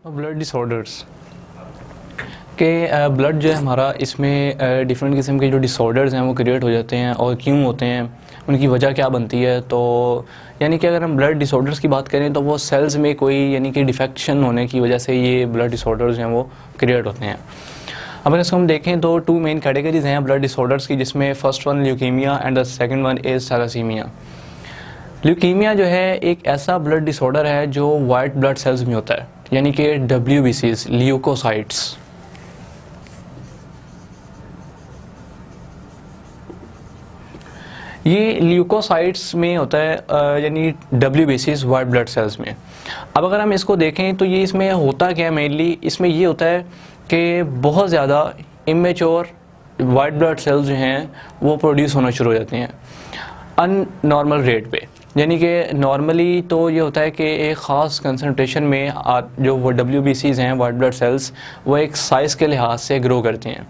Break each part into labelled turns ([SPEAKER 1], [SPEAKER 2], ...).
[SPEAKER 1] Blood disorders के blood जो है हमारा, इसमें डिफरेंट किस्म के जो डिसऑर्डर्स हैं वो क्रिएट हो जाते हैं। और क्यों होते हैं, उनकी वजह क्या बनती है। तो यानी कि अगर हम ब्लड डिसऑर्डर्स की बात करें तो वो सेल्स में कोई यानी कि डिफेक्शन होने की वजह से ये ब्लड डिसऑर्डर्स हैं वो क्रिएट होते हैं। अब अगर इसको हम देखें तो टू मेन कैटेगरीज हैं ब्लड डिसऑर्डर्स की, जिसमें first one leukaemia and the second one is thalassaemia. Leukaemia जो है एक ऐसा ब्लड डिसऑर्डर है जो वाइट ब्लड सेल्स में होता है, यानी कि WBCs ल्यूकोसाइट्स। ये ल्यूकोसाइट्स में होता है, यानी WBCs वाइट ब्लड सेल्स में। अब अगर हम इसको देखें तो ये इसमें होता क्या है, मेनली इसमें ये होता है कि बहुत ज़्यादा इमेच्योर वाइट ब्लड सेल्स जो हैं वो प्रोड्यूस होना शुरू हो जाते हैं अननॉर्मल रेट पे। यानी कि नॉर्मली तो ये होता है कि एक ख़ास कंसनट्रेशन में जो वो WBCs हैं वाइट ब्लड सेल्स, वो एक साइज़ के लिहाज से ग्रो करते हैं।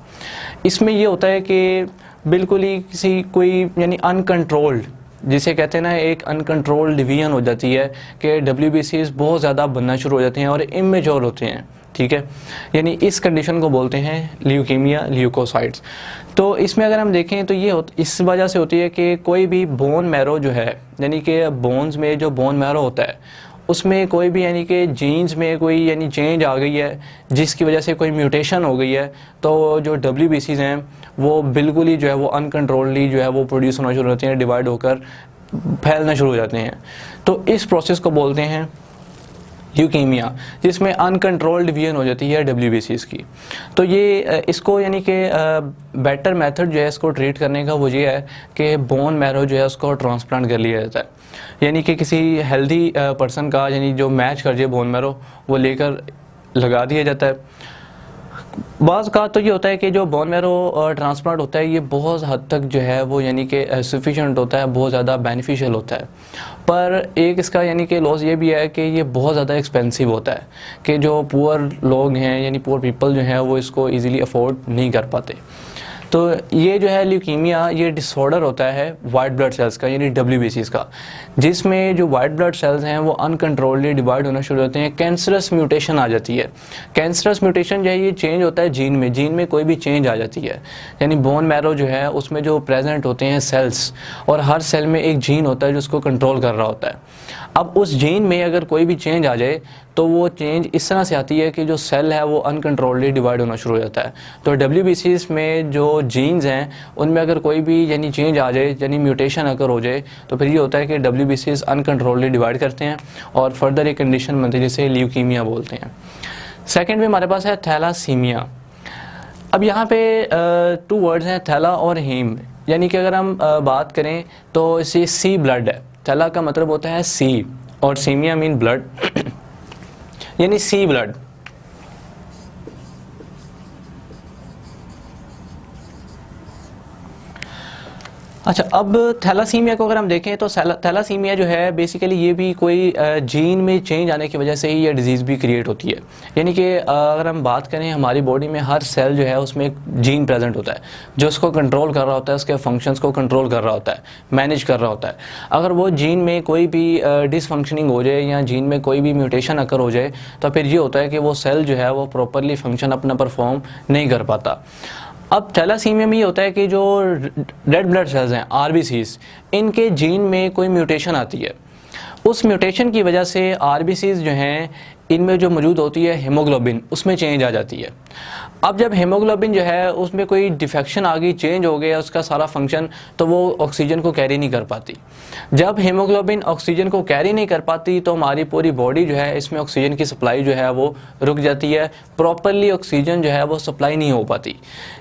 [SPEAKER 1] इसमें ये होता है कि बिल्कुल ही किसी कोई यानी अनकंट्रोल्ड, जिसे कहते हैं ना, एक अनकंट्रोल्ड डिवीजन हो जाती है कि WBCs बहुत ज़्यादा बनना शुरू हो जाते हैं और इमेच्योर होते हैं। ठीक है, यानी इस कंडीशन को बोलते हैं ल्यूकीमिया ल्यूकोसाइट्स। तो इसमें अगर हम देखें तो ये इस वजह से होती है कि कोई भी बोन मैरो जो है, यानी कि बोन्स में जो बोन मैरो होता है उसमें कोई भी यानी कि जीन्स में कोई यानी चेंज आ गई है, जिसकी वजह से कोई म्यूटेशन हो गई है, तो जो WBCs हैं वो बिल्कुल ही जो है वो अनकंट्रोल्डली जो है वो प्रोड्यूस होना शुरू होते हैं, डिवाइड होकर फैलना शुरू हो जाते हैं। तो इस प्रोसेस को बोलते हैं ल्यूकीमिया, जिसमें अनकंट्रोल्ड डिवीजन हो जाती है WBCs की। तो ये इसको यानी कि बेटर मेथड जो है इसको ट्रीट करने का वो ये है कि बोन मैरो जो है उसको ट्रांसप्लांट कर लिया जाता है, यानी कि किसी हेल्दी पर्सन का यानी जो मैच कर जाए बोन मैरो वो लेकर लगा दिया जाता है। बाज़ का तो ये होता है कि जो बोन मैरो ट्रांसप्लांट होता है ये बहुत हद तक जो है वो यानी कि सफिशिएंट होता है, बहुत ज़्यादा बेनिफिशियल होता है। पर एक इसका यानी कि लॉस ये भी है कि ये बहुत ज़्यादा एक्सपेंसिव होता है कि जो पुअर लोग हैं यानी पुअर पीपल जो हैं वो इसको ईज़िली अफोर्ड नहीं कर पाते। तो ये जो है ल्यूकीमिया ये डिसऑर्डर होता है वाइट ब्लड सेल्स का, यानी WBCs का, जिसमें जो वाइट ब्लड सेल्स हैं वो अनकंट्रोल्डली डिवाइड होना शुरू होते हैं। कैंसरस म्यूटेशन आ जाती है। कैंसरस म्यूटेशन जो है ये चेंज होता है जीन में कोई भी चेंज आ जाती है, यानी बोन मैरो जो है उसमें जो प्रेजेंट होते हैं सेल्स, और हर सेल में एक जीन होता है जो उसको कंट्रोल कर रहा होता है। अब उस जीन में अगर कोई भी चेंज आ जाए तो वो चेंज इस तरह से आती है कि जो सेल है वो अनकंट्रोल्डली डिवाइड होना शुरू हो जाता है। तो WBCs में जो जीन्स हैं उनमें अगर कोई भी यानी चेंज आ जाए, यानी म्यूटेशन अगर हो जाए, तो फिर ये होता है कि WBCs अनकंट्रोल्डली डिवाइड करते हैं और फर्दर एक कंडीशन बनती है जिसे ल्यूकीमिया बोलते हैं। सेकेंड में हमारे पास है थैलासीमिया। अब यहाँ पे 2 वर्ड्स हैं, थैला और हीम, यानी कि अगर हम बात करें तो इसे सी ब्लड है। थैला का मतलब होता है सी और सीमिया मीन ब्लड, यानी सी ब्लड। अच्छा, अब थैलासीमिया को अगर हम देखें तो थैलासीमिया जो है बेसिकली ये भी कोई जीन में चेंज आने की वजह से ही ये डिजीज़ भी क्रिएट होती है। यानी कि अगर हम बात करें हमारी बॉडी में हर सेल जो है उसमें एक जीन प्रेजेंट होता है जो उसको कंट्रोल कर रहा होता है, उसके फंक्शंस को कंट्रोल कर रहा होता है, मैनेज कर रहा होता है। अगर वो जीन में कोई भी डिसफंक्शनिंग हो जाए या जीन में कोई भी म्यूटेशन अकर हो जाए तो फिर ये होता है कि वो सेल जो है वो प्रॉपरली फंक्शन अपना परफॉर्म नहीं कर पाता। अब थैलासीमिया में ये होता है कि जो रेड ब्लड सेल्स हैं RBCs, इनके जीन में कोई म्यूटेशन आती है। उस म्यूटेशन की वजह से RBCs जो हैं इनमें जो मौजूद होती है हीमोग्लोबिन, उसमें चेंज आ जाती है। अब जब हीमोग्लोबिन जो है उसमें कोई डिफेक्शन आ गई, चेंज हो गया उसका सारा फंक्शन, तो वो ऑक्सीजन को कैरी नहीं कर पाती। जब हीमोग्लोबिन ऑक्सीजन को कैरी नहीं कर पाती तो हमारी पूरी बॉडी जो है इसमें ऑक्सीजन की सप्लाई जो है वो रुक जाती है, प्रॉपरली ऑक्सीजन जो है वो सप्लाई नहीं हो पाती,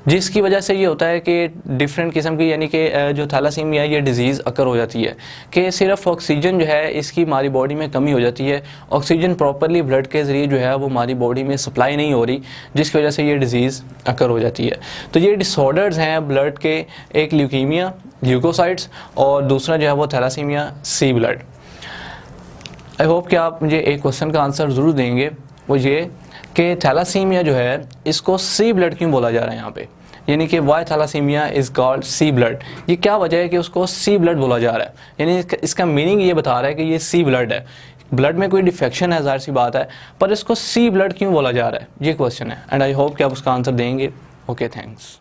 [SPEAKER 1] जिसकी वजह से ये होता है कि डिफरेंट किस्म की यानी कि जो थैलासीमिया ये डिजीज़ अकर हो जाती है कि सिर्फ ऑक्सीजन जो है इसकी हमारी बॉडी में कमी हो जाती है, ऑक्सीजन प्रॉपरली ब्लड के ज़रिए जो है वो हमारी बॉडी में सप्लाई नहीं हो रही, जिसकी वजह से ये डिजीज़ अकर हो जाती है। तो ये डिसऑर्डर्स हैं ब्लड के, एक ल्यूकीमिया ल्यूकोसाइट्स और दूसरा जो है वो thalassemia sea blood. I hope कि आप मुझे एक क्वेश्चन का आंसर ज़रूर देंगे, वो ये कि थैलासीमिया जो है इसको सी ब्लड क्यों बोला जा रहा है यहाँ पे, यानी कि why thalassemia is called sea blood. ये क्या वजह है कि उसको सी ब्लड बोला जा रहा है, यानी इसका मीनिंग ये बता रहा है कि ये सी ब्लड है। ब्लड में कोई डिफेक्शन है, ज़ाहिर सी बात है, पर इसको सी ब्लड क्यों बोला जा रहा है, ये क्वेश्चन है। एंड आई होप कि आप उसका आंसर देंगे। Okay, thanks.